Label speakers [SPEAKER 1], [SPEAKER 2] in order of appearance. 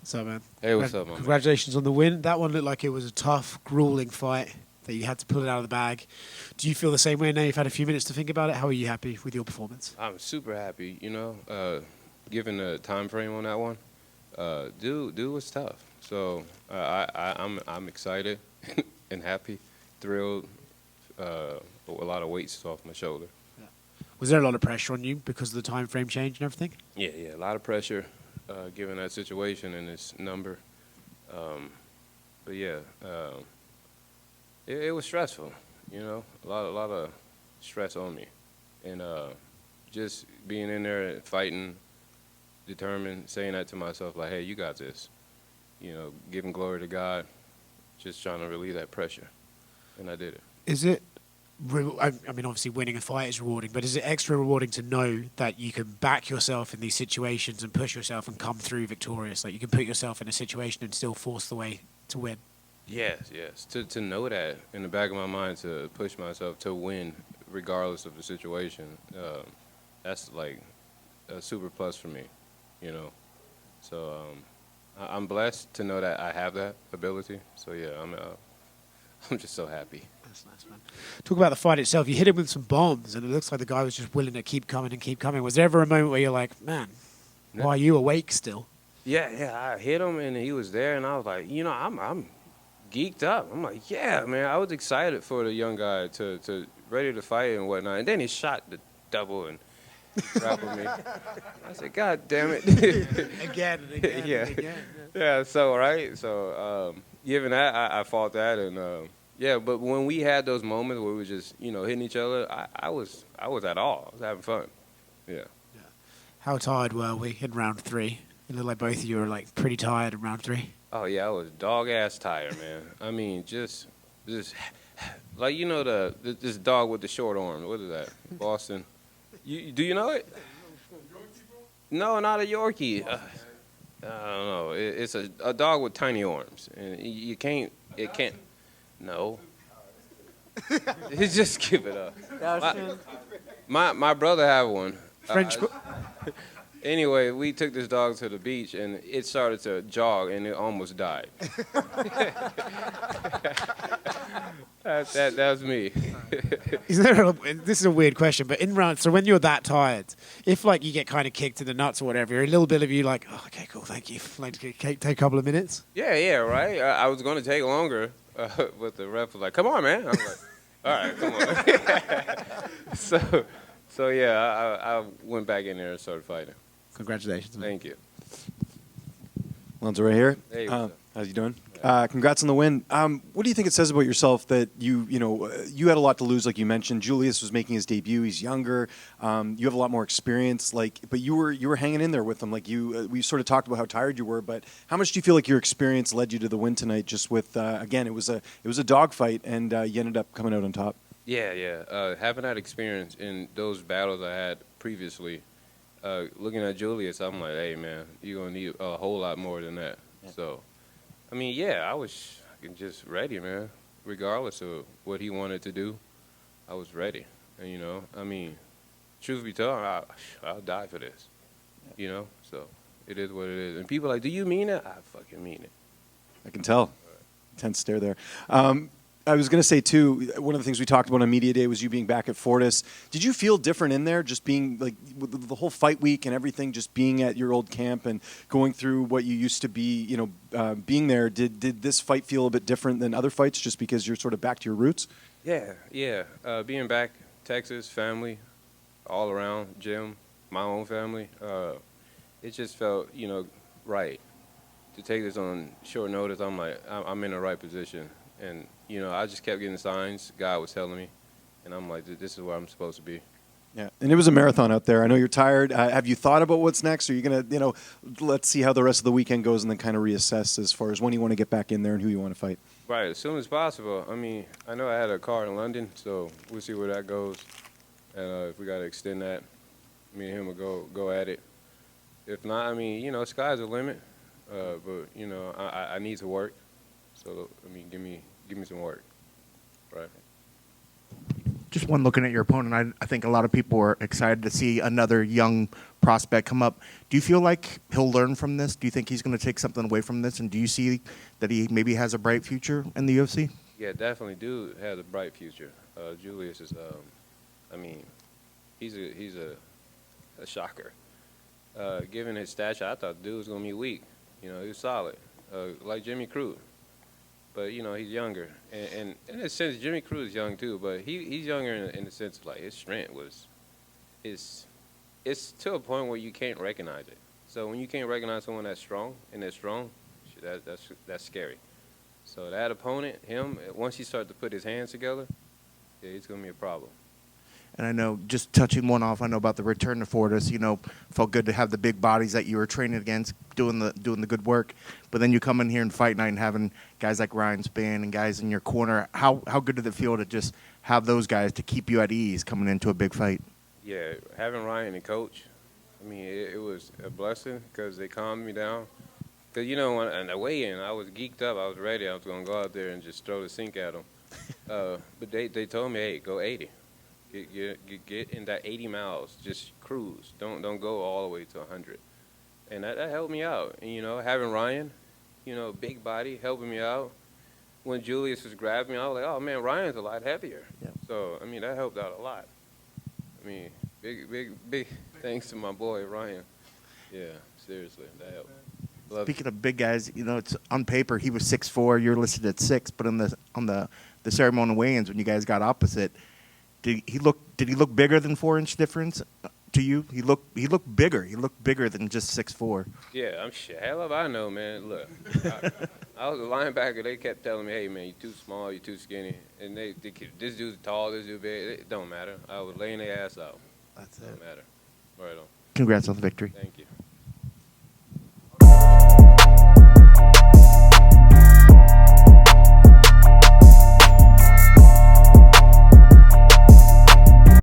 [SPEAKER 1] What's up, man?
[SPEAKER 2] Hey, what's up, man?
[SPEAKER 1] Congratulations on the win. That one looked like it was a tough, grueling fight that you had to pull it out of the bag. Do you feel the same way now you've had a few minutes to think about it? How are you happy with your performance?
[SPEAKER 2] I'm super happy, given the time frame on that one. Dude was tough. So I'm excited and happy, thrilled. A lot of weight's off my shoulder.
[SPEAKER 1] Yeah. Was there a lot of pressure on you because of the time frame change and everything?
[SPEAKER 2] Yeah, a lot of pressure, given that situation and this number. But yeah, it was stressful. A lot of stress on me, and just being in there fighting, determined, saying that to myself like, hey, you got this. Giving glory to God, just trying to relieve that pressure, and I did it.
[SPEAKER 1] Is it? I mean, obviously, winning a fight is rewarding, but is it extra rewarding to know that you can back yourself in these situations and push yourself and come through victorious? Like you can put yourself in a situation and still force the way to win.
[SPEAKER 2] Yes. To know that in the back of my mind, to push myself to win regardless of the situation, that's like a super plus for me, So I'm blessed to know that I have that ability. So yeah, I'm just so happy.
[SPEAKER 1] That's nice, man. Talk about the fight itself. You hit him with some bombs, and it looks like the guy was just willing to keep coming and keep coming. Was there ever a moment where you're like, man, why are you awake still?
[SPEAKER 2] Yeah, I hit him, and he was there, and I was like, I'm geeked up. I'm like, yeah, man. I was excited for the young guy to ready to fight and whatnot. And then he shot the double and grappled me. I said, God damn it.
[SPEAKER 1] Again and again.
[SPEAKER 2] Yeah.
[SPEAKER 1] And again.
[SPEAKER 2] Yeah, so given that, I fought that, and yeah, but when we had those moments where we were just, hitting each other, I was at all. I was having fun. Yeah.
[SPEAKER 1] How tired were we in round 3? It looked like both of you were like pretty tired in round 3.
[SPEAKER 2] Oh yeah, I was dog-ass tired, man. I mean, just like this dog with the short arms. What is that? Boston. Do you know it? No, not a Yorkie. I don't know. It's a dog with tiny arms, and you can't. It can't. No. Just give it up. My brother had one.
[SPEAKER 1] French.
[SPEAKER 2] Anyway, we took this dog to the beach, and it started to jog, and it almost died. That was me.
[SPEAKER 1] This is a weird question, but in round, so when you're that tired, if like you get kind of kicked in the nuts or whatever, a little bit of you like, oh, okay, cool, thank you. Like to take a couple of minutes.
[SPEAKER 2] Yeah, right. I was going to take longer, but the ref was like, "Come on, man." I was like, "All right, come on." So yeah, I went back in there and started fighting.
[SPEAKER 1] Congratulations, man.
[SPEAKER 2] Thank you.
[SPEAKER 3] Alonzo right here.
[SPEAKER 2] Hey,
[SPEAKER 3] how's you doing? Congrats on the win. What do you think it says about yourself that you had a lot to lose, like you mentioned? Julius was making his debut. He's younger. You have a lot more experience. But you were hanging in there with him. We sort of talked about how tired you were. But how much do you feel like your experience led you to the win tonight? Just with again, it was a dogfight, and you ended up coming out on top.
[SPEAKER 2] Yeah. Having that experience in those battles I had previously, looking at Julius, I'm like, hey man, you're gonna need a whole lot more than that. Yeah. So. I mean, yeah, I was just ready, man. Regardless of what he wanted to do, I was ready. And, I mean, truth be told, I'll die for this. So it is what it is. And people are like, do you mean it? I fucking mean it.
[SPEAKER 3] I can tell. Tense stare there. I was going to say, too, one of the things we talked about on Media Day was you being back at Fortis. Did you feel different in there, just being, like, with the whole fight week and everything, just being at your old camp and going through what you used to be, being there? Did this fight feel a bit different than other fights just because you're sort of back to your roots?
[SPEAKER 2] Yeah. Being back, Texas, family, all around, gym, my own family, it just felt, right. To take this on short notice, I'm like, I'm in the right position. And, I just kept getting signs. God was telling me. And I'm like, this is where I'm supposed to be.
[SPEAKER 3] Yeah, and it was a marathon out there. I know you're tired. Have you thought about what's next? Are you going to, let's see how the rest of the weekend goes and then kind of reassess as far as when you want to get back in there and who you want to fight?
[SPEAKER 2] Right, as soon as possible. I mean, I know I had a card in London, so we'll see where that goes. And if we got to extend that, me and him will go at it. If not, I mean, sky's the limit. But, I need to work. So, I mean, give me some work. Right.
[SPEAKER 4] Just one looking at your opponent, I think a lot of people are excited to see another young prospect come up. Do you feel like he'll learn from this? Do you think he's going to take something away from this? And do you see that he maybe has a bright future in the UFC?
[SPEAKER 2] Yeah, definitely do have a bright future. Julius is, I mean, he's a shocker. Given his stature, I thought the dude was going to be weak. You know, he was solid, like Jimmy Crute. But, you know, he's younger. And in a sense, Jimmy Crute is young too, but he's younger in the sense of, like, his strength it's to a point where you can't recognize it. So when you can't recognize someone that's strong, that's scary. So that opponent, him, once he starts to put his hands together, yeah, he's going to be a problem.
[SPEAKER 4] And I know, just touching one off, I know about the return to Fortis. You know, felt good to have the big bodies that you were training against, doing the good work. But then you come in here and fight night and having guys like Ryan Spann and guys in your corner. How good did it feel to just have those guys to keep you at ease coming into a big fight?
[SPEAKER 2] Yeah, having Ryan and Coach, I mean, it was a blessing because they calmed me down. Because, you know, on the weigh-in, I was geeked up. I was ready. I was going to go out there and just throw the sink at them. But they told me, hey, go 80. Get in that 80 miles. Just cruise. Don't go all the way to 100. And that helped me out. And, you know, having Ryan, you know, big body, helping me out. When Julius was grabbing me, I was like, oh, man, Ryan's a lot heavier.
[SPEAKER 4] Yeah.
[SPEAKER 2] So, I mean, that helped out a lot. I mean, big thanks to my boy, Ryan. Yeah, seriously, that helped.
[SPEAKER 4] Speaking of big guys, you know, it's on paper he was 6'4", you're listed at 6, but on the ceremonial weigh-ins when you guys got opposite, did he look bigger than 4-inch difference to you? He looked bigger. He looked bigger than just 6'4".
[SPEAKER 2] Yeah, I'm shit. Hell if I know, man. Look, I was a linebacker. They kept telling me, hey, man, you're too small, you're too skinny. And this dude's tall, this dude's big. It don't matter. I was laying their ass out.
[SPEAKER 4] That's it.
[SPEAKER 2] Don't matter. Right on.
[SPEAKER 4] Congrats on the victory.
[SPEAKER 2] Thank you.